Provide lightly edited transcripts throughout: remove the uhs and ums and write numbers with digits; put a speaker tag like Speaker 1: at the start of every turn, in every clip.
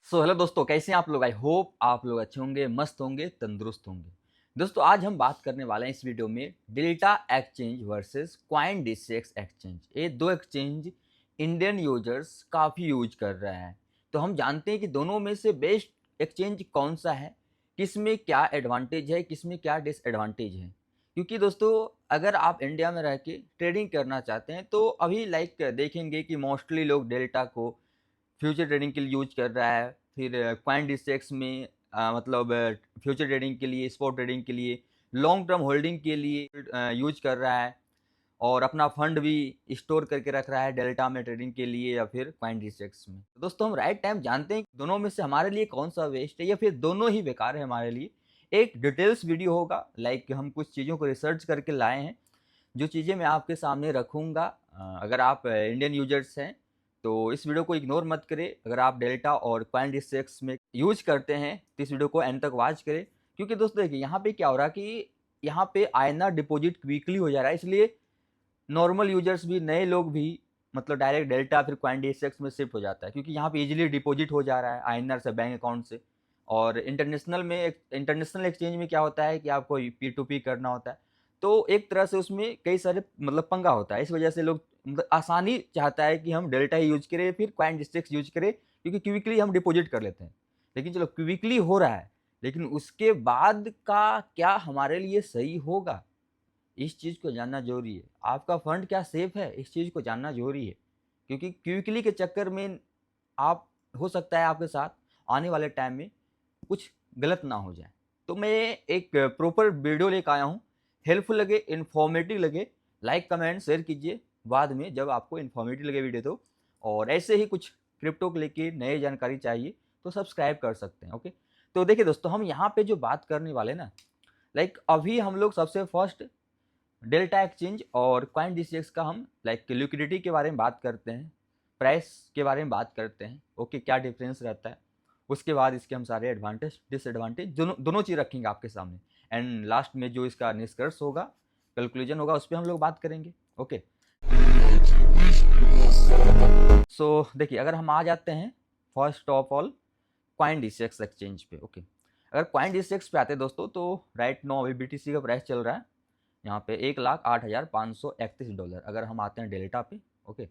Speaker 1: Hello दोस्तों, कैसे हैं आप लोग। आई होप आप लोग अच्छे होंगे, मस्त होंगे, तंदुरुस्त होंगे। दोस्तों आज हम बात करने वाले हैं इस वीडियो में Delta exchange versus coin DCX exchange. ये दो एक्सचेंज इंडियन यूजर्स काफ़ी यूज कर रहे हैं। तो हम जानते हैं कि दोनों में से बेस्ट एक्सचेंज कौन सा है, किस में क्या एडवांटेज है, किस में क्या डिसएडवांटेज है। क्योंकि दोस्तों अगर आप इंडिया में रह के ट्रेडिंग करना चाहते हैं तो अभी देखेंगे कि मोस्टली लोग डेल्टा को फ्यूचर ट्रेडिंग के लिए यूज कर रहा है। फिर क्वाइन डिसेक्स में मतलब फ्यूचर ट्रेडिंग के लिए, स्पॉट ट्रेडिंग के लिए, लॉन्ग टर्म होल्डिंग के लिए यूज कर रहा है। और अपना फंड भी स्टोर करके रख रहा है डेल्टा में ट्रेडिंग के लिए या फिर क्वाइन डिसेक्स में। तो दोस्तों हम राइट टाइम जानते हैं कि दोनों में से हमारे लिए कौन सा बेस्ट है या फिर दोनों ही बेकार है हमारे लिए। एक डिटेल्स वीडियो होगा, हम कुछ चीज़ों को रिसर्च करके लाए हैं, जो चीज़ें मैं आपके सामने रखूँगा। अगर आप इंडियन यूजर्स हैं तो इस वीडियो को इग्नोर मत करें। अगर आप डेल्टा और कॉइन डिसेक्स में यूज करते हैं तो इस वीडियो को एंड तक वॉच करें। क्योंकि दोस्तों देखिए यहाँ पे क्या हो रहा है कि यहाँ पे आईएनआर डिपॉजिट क्विकली हो जा रहा है, इसलिए नॉर्मल यूजर्स भी, नए लोग भी मतलब डायरेक्ट डेल्टा फिर कॉइन डिसेक्स में शिफ्ट हो जाता है, क्योंकि यहाँ पे इजीली डिपॉजिट हो जा रहा है आईएनआर से, बैंक अकाउंट से। और इंटरनेशनल एक्सचेंज में क्या होता है कि आपको पी टू पी करना होता है, तो एक तरह से उसमें कई सारे मतलब पंगा होता है। इस वजह से लोग मतलब आसानी चाहता है कि हम डेल्टा ही यूज करें, फिर कॉइन डिस्ट्रिक्ट यूज करें, क्योंकि क्विकली हम डिपॉजिट कर लेते हैं। लेकिन चलो क्विकली हो रहा है, लेकिन उसके बाद का क्या हमारे लिए सही होगा, इस चीज़ को जानना जरूरी है। आपका फंड क्या सेफ है, इस चीज़ को जानना जरूरी है। क्योंकि क्विकली के चक्कर में आप, हो सकता है आपके साथ आने वाले टाइम में कुछ गलत ना हो जाए। तो मैं एक प्रॉपर वीडियो लेकर आया हूँ। हेल्पफुल लगे, इन्फॉर्मेटिव लगे, लाइक कमेंट शेयर कीजिए बाद में जब आपको इन्फॉर्मेटिव लगे वीडियो तो। और ऐसे ही कुछ क्रिप्टो को लेके नई जानकारी चाहिए तो सब्सक्राइब कर सकते हैं। ओके, तो देखिए दोस्तों हम यहाँ पे जो बात करने वाले ना, अभी हम लोग सबसे फर्स्ट डेल्टा एक्सचेंज और कॉइन डिसेक्स का हम लिक्विडिटी के बारे में बात करते हैं, प्राइस के बारे में बात करते हैं। ओके, क्या डिफरेंस रहता है, उसके बाद इसके हम सारे एडवांटेज डिसएडवांटेज दोनों दोनों चीज़ रखेंगे आपके सामने। एंड लास्ट में जो इसका निष्कर्ष होगा, कैलकुलेशन होगा, उस पर हम लोग बात करेंगे। ओके, देखिए अगर हम आ जाते हैं first of all coin DCX exchange पे। ओके, अगर कॉइन डिसेक्स पे आते हैं दोस्तों तो राइट नो अभी बीटीसी का प्राइस चल रहा है यहाँ पे 1,08,531 डॉलर। अगर हम आते हैं डेल्टा पे, ओके,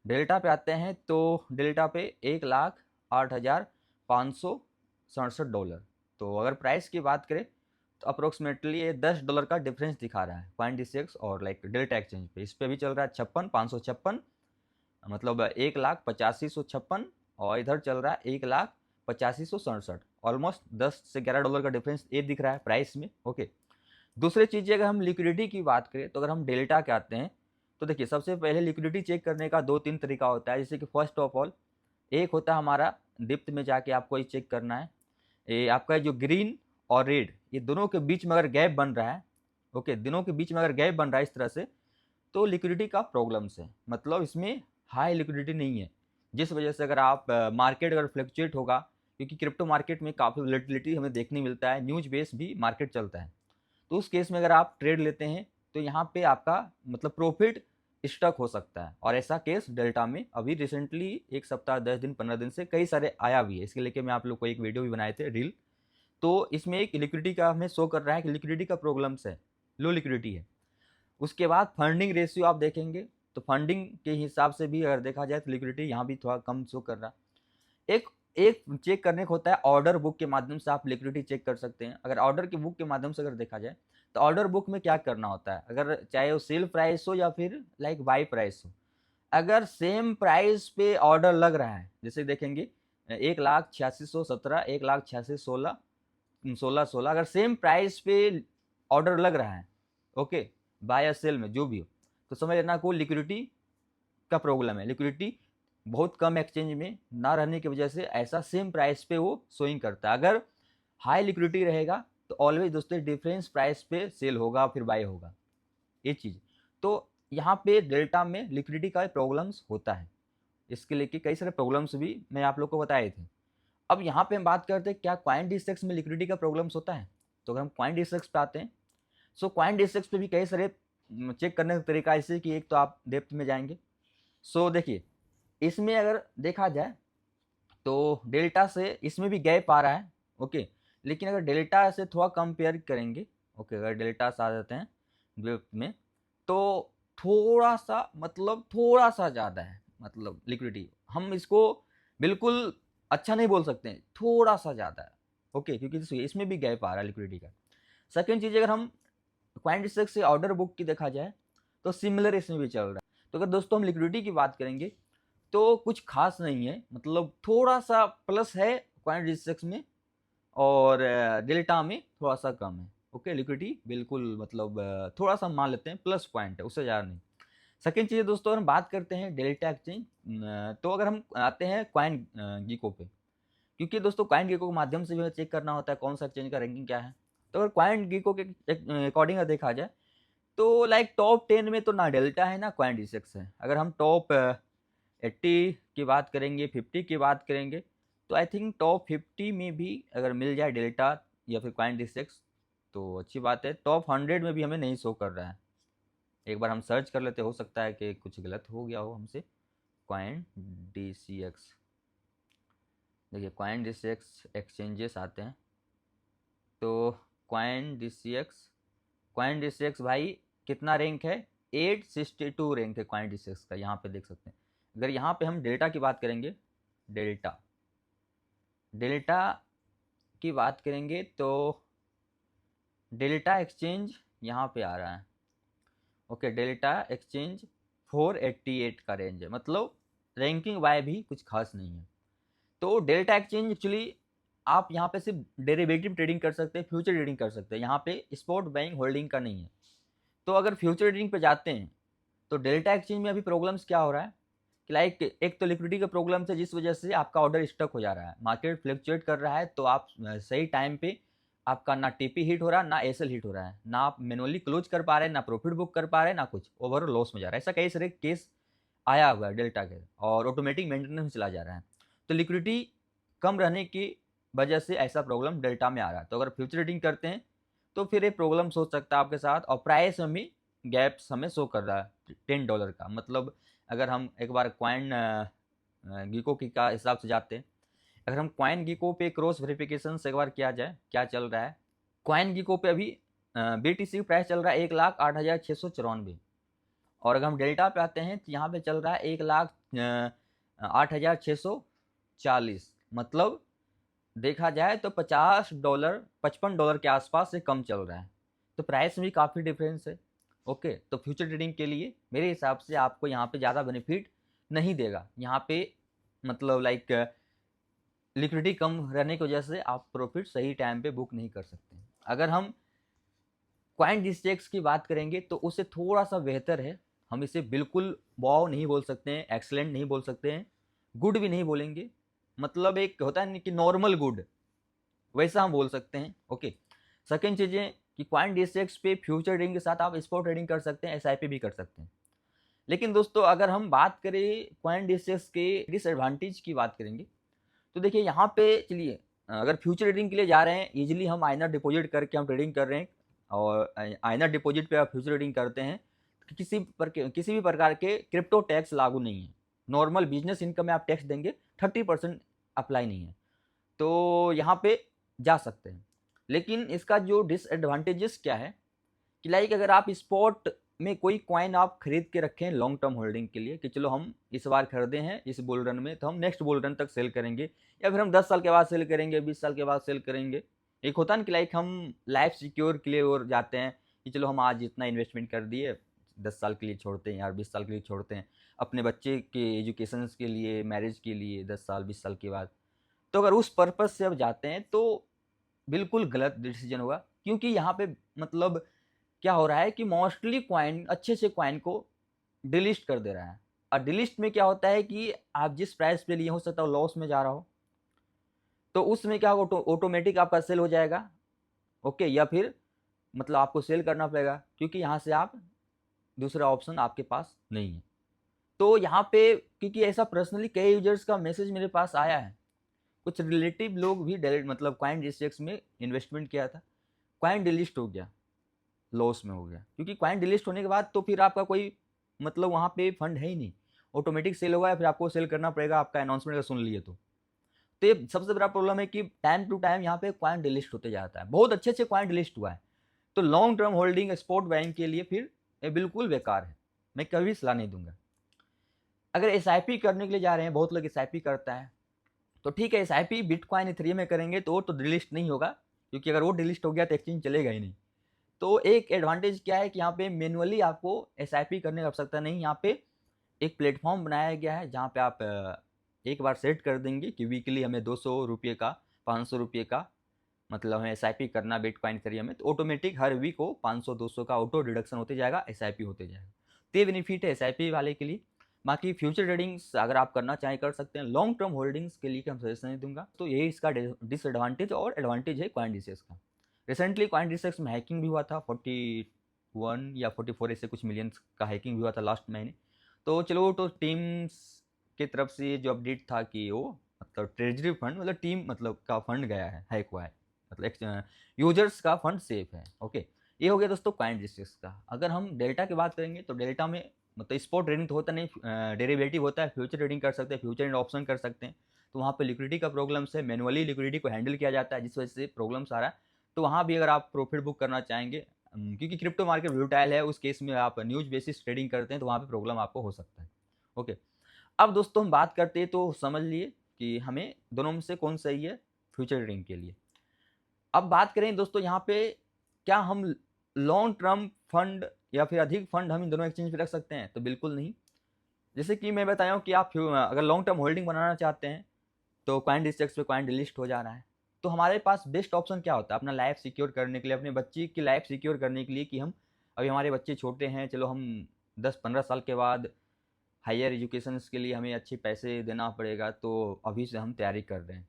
Speaker 1: डेल्टा पे आते हैं तो डेल्टा पे 1,08,567 डॉलर। तो अगर प्राइस की बात करें तो अप्रोक्सीमेटली ये $10 का डिफरेंस दिखा रहा है कॉइन डिसेक्स और डेल्टा एक्सचेंज पे। इस पे भी चल रहा है 56,556, मतलब 1,85,156, और इधर चल रहा है 1,85,167। ऑलमोस्ट $10 से $11 का डिफरेंस ये दिख रहा है प्राइस में। ओके, दूसरी चीज़ अगर हम लिक्विडिटी की बात करें तो अगर हम डेल्टा के आते हैं तो देखिए सबसे पहले लिक्विडिटी चेक करने का दो तीन तरीका होता है। जैसे कि फर्स्ट ऑफ ऑल एक होता है हमारा डिप्थ में जाके आपको ये चेक करना है, ये आपका जो ग्रीन और रेड, ये दोनों के बीच में अगर गैप बन रहा है, ओके, दोनों के बीच में अगर गैप बन रहा है इस तरह से, तो लिक्विडिटी का प्रॉब्लम्स है, मतलब इसमें हाई लिक्विडिटी नहीं है। जिस वजह से अगर आप मार्केट अगर फ्लक्चुएट होगा, क्योंकि क्रिप्टो मार्केट में काफ़ी वोलेटिलिटी हमें देखने मिलता है, न्यूज बेस भी मार्केट चलता है। तो उस केस में अगर आप ट्रेड लेते हैं तो यहाँ पे आपका मतलब प्रॉफिट स्टक हो सकता है। और ऐसा केस डेल्टा में अभी रिसेंटली एक सप्ताह, 10 दिन, 15 दिन से कई सारे आया भी है। इसके लेके मैं आप लोग को एक वीडियो भी बनाए थे, रील। तो इसमें एक लिक्विडिटी का हमें शो कर रहा है कि लिक्विडिटी का प्रॉब्लम्स है, लो लिक्विडिटी है। उसके बाद फंडिंग रेशियो आप देखेंगे तो फंडिंग के हिसाब से भी अगर देखा जाए तो लिक्विडिटी यहाँ भी थोड़ा कम शो कर रहा है। एक एक चेक करने को होता है, ऑर्डर बुक के माध्यम से आप लिक्विडिटी चेक कर सकते हैं। अगर ऑर्डर की बुक के माध्यम से अगर देखा जाए तो ऑर्डर बुक में क्या करना होता है, अगर चाहे वो सेल प्राइस हो या फिर बाई प्राइस हो, अगर सेम प्राइस पे ऑर्डर लग रहा है, जैसे देखेंगे 1,86,117, 1,86,16, 16,16, अगर सेम प्राइस पे ऑर्डर लग रहा है, ओके, बाय या सेल में जो भी हो, तो समझ लेना को लिक्विडिटी का प्रॉब्लम है। लिक्विडिटी बहुत कम एक्सचेंज में ना रहने की वजह से ऐसा सेम प्राइस पे वो शोइंग करता है। अगर हाई लिक्विडिटी रहेगा तो ऑलवेज दोस्तों डिफरेंस प्राइस पे सेल होगा फिर बाय होगा, ये चीज़। तो यहाँ पे डेल्टा में लिक्विडिटी का प्रॉब्लम्स होता है, इसके लेके कई सारे प्रॉब्लम्स भी मैं आप लोग को बताए थे। अब यहाँ पे हम बात करते हैं क्या क्वाइन डिसेक्स में लिक्विडिटी का प्रॉब्लम्स होता है। तो अगर हम क्वाइन डिसेक्स पे आते हैं, सो क्वाइन डिसेक्स पे भी कई सारे चेक करने का तरीका, ऐसे कि एक तो आप डेप्थ में जाएंगे। देखिए इसमें अगर देखा जाए तो डेल्टा से इसमें भी गैप आ रहा है, ओके। लेकिन अगर डेल्टा से थोड़ा कंपेयर करेंगे, ओके, अगर डेल्टा से आ जाते हैं ग्रुप में, तो थोड़ा सा मतलब थोड़ा सा ज़्यादा है, मतलब लिक्विडिटी हम इसको बिल्कुल अच्छा नहीं बोल सकते हैं, थोड़ा सा ज़्यादा है, ओके, क्योंकि इसमें भी गैप आ रहा है लिक्विडिटी का। सेकेंड चीज़, अगर हम क्वांटिस्टिक से ऑर्डर बुक की देखा जाए तो सिमिलर इसमें भी चल रहा है। तो अगर दोस्तों हम लिक्विडिटी की बात करेंगे तो कुछ खास नहीं है, मतलब थोड़ा सा प्लस है क्वांटिस्टिक्स में और डेल्टा में थोड़ा सा कम है, ओके। लिक्विडिटी बिल्कुल मतलब थोड़ा सा मान लेते हैं प्लस पॉइंट है, उससे ज़्यादा नहीं। सेकेंड चीज़ दोस्तों, हम बात करते हैं डेल्टा एक्सचेंज, तो अगर हम आते हैं क्वाइन गीको पे, क्योंकि दोस्तों क्वाइन गीको के माध्यम से भी हमें चेक करना होता है कौन सा एक्सचेंज का रैंकिंग क्या है। तो अगर क्वाइन गीको के अकॉर्डिंग देखा जाए तो लाइक टॉप 10 में तो ना डेल्टा है ना क्वाइन डिसेक्स है। अगर हम टॉप 80 की बात करेंगे, 50 की बात करेंगे, तो आई थिंक टॉप 50 में भी अगर मिल जाए डेल्टा या फिर क्वाइन डिसेक्स तो अच्छी बात है। टॉप 100 में भी हमें नहीं शो कर रहा है, एक बार हम सर्च कर लेते, हो सकता है कि कुछ गलत हो गया हो हमसे। क्वाइन DCX, देखिए क्वाइन DCX एक्सचेंजेस आते हैं, तो क्वाइन DCX भाई कितना रैंक है, 862 रैंक है क्वाइन DCX का, यहाँ पे देख सकते हैं। अगर यहाँ पे हम डेल्टा की बात करेंगे, डेल्टा डेल्टा की बात करेंगे तो डेल्टा एक्सचेंज यहाँ पे आ रहा है, ओके। डेल्टा एक्सचेंज 488 का रेंज है, मतलब रैंकिंग वाई भी कुछ खास नहीं है। तो डेल्टा एक्सचेंज एक्चुअली आप यहाँ पे सिर्फ डेरिवेटिव ट्रेडिंग कर सकते हैं, फ्यूचर ट्रेडिंग कर सकते हैं, यहाँ पे स्पॉट बाइंग होल्डिंग का नहीं है। तो अगर फ्यूचर ट्रेडिंग पे जाते हैं तो डेल्टा एक्सचेंज में अभी प्रॉब्लम्स क्या हो रहा है कि लाइक एक तो लिक्विडिटी का प्रॉब्लम है, जिस वजह से आपका ऑर्डर स्टक हो जा रहा है, मार्केट फ्लक्चुएट कर रहा है, तो आप सही टाइम पे आपका ना टीपी हिट हो रहा है ना एसएल हिट हो रहा है, ना आप मैनुअली क्लोज कर पा रहे हैं, ना प्रॉफिट बुक कर पा रहे हैं, ना कुछ, ओवर लॉस में जा रहा है। ऐसा कई सारे केस आया हुआ है डेल्टा के, और ऑटोमेटिक मेंटेनेंस में चला जा रहा है। तो लिक्विडिटी कम रहने की वजह से ऐसा प्रॉब्लम डेल्टा में आ रहा है। तो अगर फ्यूचर ट्रेडिंग करते हैं तो फिर ये प्रॉब्लम हो सकता है आपके साथ, और प्राइस में भी गैप्स हमें शो कर रहा है $10 का। मतलब अगर हम एक बार क्वाइन गीको की का हिसाब से जाते हैं, अगर हम क्वाइन गीको पे क्रॉस वेरिफिकेशन से एक बार किया जाए क्या चल रहा है, क्वाइन गीको पे अभी BTC प्राइस चल रहा है 1,08,694, और अगर हम डेल्टा पे आते हैं तो यहाँ पे चल रहा है 1,08,640, मतलब देखा जाए तो $50 $55 के आसपास से कम चल रहा है। तो प्राइस में भी काफ़ी डिफरेंस है, ओके। तो फ्यूचर ट्रेडिंग के लिए मेरे हिसाब से आपको यहाँ पे ज़्यादा बेनिफिट नहीं देगा, यहाँ पे मतलब लाइक लिक्विडिटी कम रहने की वजह से आप प्रॉफिट सही टाइम पे बुक नहीं कर सकते। अगर हम क्वाइन डिस्टेक्स की बात करेंगे तो उससे थोड़ा सा बेहतर है, हम इसे बिल्कुल वाव नहीं बोल सकते हैं, एक्सलेंट नहीं बोल सकते हैं, गुड भी नहीं बोलेंगे, मतलब एक होता है कि नॉर्मल गुड, वैसा हम बोल सकते हैं, ओके। सेकेंड चीज़ें कि क्वाइन डिस्टेक्स पे फ्यूचर ट्रेडिंग के साथ आप स्पॉट ट्रेडिंग कर सकते हैं, SIP भी कर सकते हैं। लेकिन दोस्तों अगर हम बात करें क्वाइन डिस्टेक्स के डिसएडवांटेज की बात करेंगे, तो देखिए यहाँ पे चलिए, अगर फ्यूचर ट्रेडिंग के लिए जा रहे हैं, इजीली हम आइनर डिपॉजिट करके हम ट्रेडिंग कर रहे हैं, और आइनर डिपॉजिट पे आप फ्यूचर ट्रेडिंग करते हैं तो किसी भी प्रकार के क्रिप्टो टैक्स लागू नहीं है। नॉर्मल बिजनेस इनकम में आप टैक्स देंगे, 30% अप्लाई नहीं है, तो यहाँ पे जा सकते हैं। लेकिन इसका जो डिसएडवांटेजेस क्या है कि लाइक अगर आप स्पॉट में कोई कॉइन आप खरीद के रखें लॉन्ग टर्म होल्डिंग के लिए, कि चलो हम इस बार खरीदे हैं इस बुल रन में, तो हम नेक्स्ट बुल रन तक सेल करेंगे, या फिर हम 10 साल के बाद सेल करेंगे, 20 साल के बाद सेल करेंगे। एक होता है ना कि लाइक हम लाइफ सिक्योर के लिए और जाते हैं कि चलो हम आज इतना इन्वेस्टमेंट कर दिए, 10 साल के लिए छोड़ते हैं यार, 20 साल के लिए छोड़ते हैं, अपने बच्चे के एजुकेशन के लिए, मैरिज के लिए 10 साल 20 साल के बाद। तो अगर उस पर्पज़ से अब जाते हैं तो बिल्कुल गलत डिसीजन होगा, क्योंकि यहाँ पे मतलब क्या हो रहा है कि मोस्टली कॉइन, अच्छे से कॉइन को डिलिस्ट कर दे रहा है, और डिलिस्ट में क्या होता है कि आप जिस प्राइस पे लिए हो सकता है लॉस में जा रहा हो, तो उसमें क्या होगा, ऑटोमेटिक आपका सेल हो जाएगा, ओके। या फिर मतलब आपको सेल करना पड़ेगा, क्योंकि यहाँ से आप दूसरा ऑप्शन आपके पास नहीं है। तो यहाँ पे क्योंकि ऐसा पर्सनली कई यूजर्स का मैसेज मेरे पास आया है, कुछ रिलेटिव लोग भी डायरेक्ट मतलब क्वाइन डिस्ट्रेक्स में इन्वेस्टमेंट किया था, क्वाइन डिलिस्ट हो गया, लॉस में हो गया, क्योंकि क्वाइन डिलिस्ट होने के बाद तो फिर आपका कोई मतलब वहाँ पे फंड है ही नहीं, ऑटोमेटिक सेल होगा या फिर आपको सेल करना पड़ेगा, आपका अनाउंसमेंट अगर सुन लिए तो। तो ये सबसे बड़ा प्रॉब्लम है कि टाइम टू टाइम यहाँ पे कॉइन डिलिस्ट होते जाता है, बहुत अच्छे कॉइन डिलिस्ट हुआ है। तो long term holding spot buying के लिए फिर ये बिल्कुल बेकार है, मैं कभी सलाह नहीं दूंगा। अगर एसआईपी करने के लिए जा रहे हैं, बहुत लोग एसआईपी करता है, तो ठीक है एसआईपी बिटकॉइन इथेरियम में करेंगे तो वो तो डिलिस्ट नहीं होगा, क्योंकि अगर वो डिलिस्ट हो गया तो एक्सचेंज चलेगा ही नहीं। तो एक एडवांटेज क्या है कि यहाँ पे मैनुअली आपको एसआईपी करने की आवश्यकता नहीं, यहाँ पे एक प्लेटफॉर्म बनाया गया है जहाँ पे आप एक बार सेट कर देंगे कि वीकली हमें 200 रुपये का, 500 रुपये का, मतलब हमें एसआईपी करना बिटकॉइन इथेरियम में, तो ऑटोमेटिक हर वीक को 500-200 का ऑटो डिडक्शन होते जाएगा, एसआईपी होते जाएगा। तो ये बेनिफिट है एसआईपी वाले के लिए। बाकी फ्यूचर ट्रेडिंग्स अगर आप करना चाहें कर सकते हैं, लॉन्ग टर्म होल्डिंग्स के लिए हम सजेशन नहीं दूंगा। तो यही इसका डिसएडवांटेज और एडवांटेज है कॉइनडिसेक्स का। रिसेंटली कॉइनडिसेक्स में हैकिंग भी हुआ था, 41 या 44 ऐसे कुछ मिलियंस का हैकिंग भी हुआ था लास्ट महीने। तो चलो, तो टीम्स की तरफ से जो अपडेट था कि वो मतलब ट्रेजरी फंड, मतलब टीम मतलब का फंड गया है, हैक हुआ है, मतलब यूजर्स का फंड सेफ है। ओके, ये हो गया दोस्तों कॉइनडिसेक्स का। अगर हम डेल्टा की बात करेंगे तो डेल्टा में मतलब स्पॉट ट्रेडिंग तो होता नहीं, डेरिवेटिव होता है, फ्यूचर ट्रेडिंग कर सकते हैं, फ्यूचर एंड ऑप्शन कर सकते हैं। तो वहाँ पे लिक्विडिटी का प्रॉब्लम्स है, मैनुअली लिक्विडिटी को हैंडल किया जाता है, जिस वजह से प्रॉब्लम्स आ रहा है। तो वहाँ भी अगर आप प्रॉफिट बुक करना चाहेंगे, क्योंकि क्रिप्टो मार्केट वोलेटाइल है, उस केस में आप न्यूज बेसिस ट्रेडिंग करते हैं तो वहाँ पे प्रॉब्लम आपको हो सकता है। ओके, अब दोस्तों हम बात करते हैं, तो समझ लिए कि हमें दोनों में से कौन सही है फ्यूचर ट्रेडिंग के लिए। अब बात करें दोस्तों यहाँ पे, क्या हम लॉन्ग टर्म फंड या फिर अधिक फंड हम इन दोनों एक्सचेंज पे रख सकते हैं? तो बिल्कुल नहीं। जैसे कि मैं बताया हूँ कि आप अगर लॉन्ग टर्म होल्डिंग बनाना चाहते हैं तो कॉइनडिसेक्स पे कॉइन डिलिस्ट हो जा रहा है, तो हमारे पास बेस्ट ऑप्शन क्या होता है अपना लाइफ सिक्योर करने के लिए, अपने बच्चे की लाइफ सिक्योर करने के लिए, कि हम अभी हमारे बच्चे छोटे हैं, चलो हम 10-15 साल के बाद हायर एजुकेशन के लिए हमें अच्छे पैसे देना पड़ेगा, तो अभी से हम तैयारी कर रहे हैं।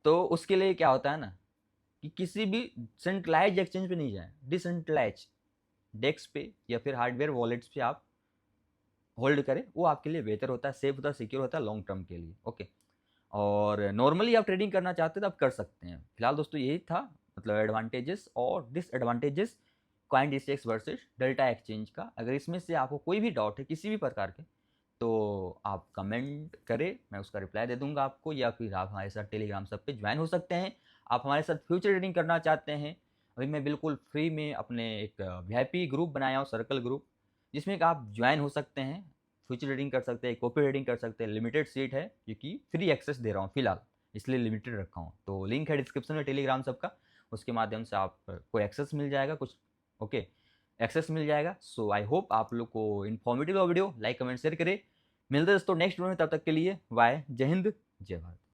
Speaker 1: तो उसके लिए क्या होता है ना कि किसी भी सेंट्रलाइज एक्सचेंज पे नहीं जाएं, डिसेंट्रलाइज डेस्क पे या फिर हार्डवेयर वॉलेट्स पे आप होल्ड करें, वो आपके लिए बेहतर होता है, सेफ होता है, सिक्योर होता है लॉन्ग टर्म के लिए। ओके, और नॉर्मली आप ट्रेडिंग करना चाहते हैं तो आप कर सकते हैं। फिलहाल दोस्तों यही था, मतलब एडवांटेजेस और डिसएडवांटेजेस कॉइनडिसेक्स वर्सेस डेल्टा एक्सचेंज का। अगर इसमें से आपको कोई भी डाउट है किसी भी प्रकार के, तो आप कमेंट करें, मैं उसका रिप्लाई दे दूंगा आपको, या फिर आप हमारे साथ टेलीग्राम सब पे ज्वाइन हो सकते हैं। आप हमारे साथ फ्यूचर ट्रेडिंग करना चाहते हैं, अभी मैं बिल्कुल फ्री में अपने एक वीआईपी ग्रुप बनाया हूँ, सर्कल ग्रुप, जिसमें कि आप ज्वाइन हो सकते हैं, फ्यूचर ट्रेडिंग कर सकते हैं, कॉपी ट्रेडिंग कर सकते हैं। लिमिटेड सीट है क्योंकि फ्री एक्सेस दे रहा हूँ फिलहाल, इसलिए लिमिटेड रखा हूँ। तो लिंक है डिस्क्रिप्शन में टेलीग्राम सबका, उसके माध्यम से आपको एक्सेस मिल जाएगा कुछ। ओके, एक्सेस मिल जाएगा। सो आई होप आप लोग को informative video like comment share करें। मिलते हैं दोस्तों नेक्स्ट वीडियो में, तब तक के लिए बाय, जय हिंद, जय भारत।